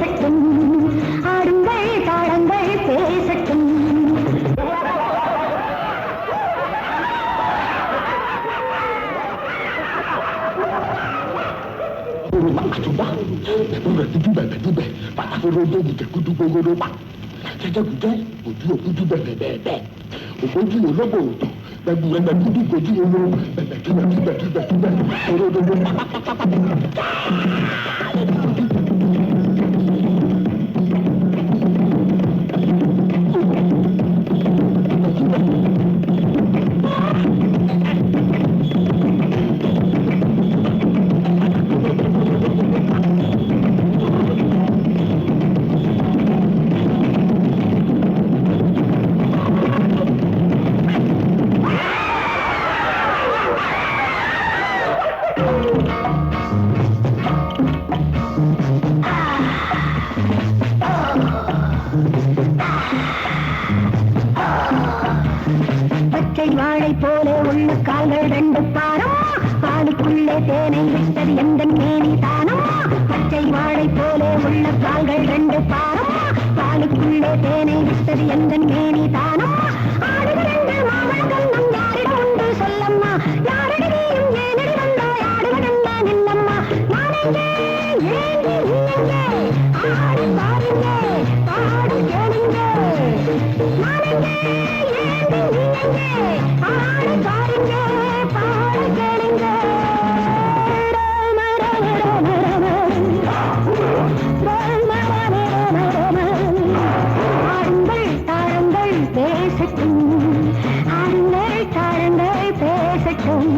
பேசட்டும், ஆடுங்கள் தாளங்கள் பேசட்டும். Ògbójú ológbò òtò gbẹgbù ẹgbẹ dúdú kojú olóró bẹbẹ túbẹ orododo வாழை போல உள்ள கால்கள் ரெண்டு பாரம், பாலுக்குள்ளே தேனை விட்டது எந்த மேனி தானம். பச்சை வாழை போல உள்ள கால்கள் ரெண்டு பாரம், பாலுக்குள்ளே தேனை விட்டது எந்த மேனி தானம். ஆடுகிறங்கள் மாமழகம் நம் யாரிடம் உண்டு சொல்லம்மா, யாரிடையும் ஏனடி வந்தாய் ஆடுவதென்ன நில்லம்மா. நானெங்கே ஏங்கி நீங்க ஆடி பாருங்க பாடு கேளுங்க. நானெங்கே ஏங்கி நீங்க ஆடு பாருங்க பாடு கேளுங்க. ஆடுங்கள் தாழங்கள் பேசட்டும், ஆடுங்கள் தாழங்கள் பேசட்டும்.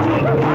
Come on.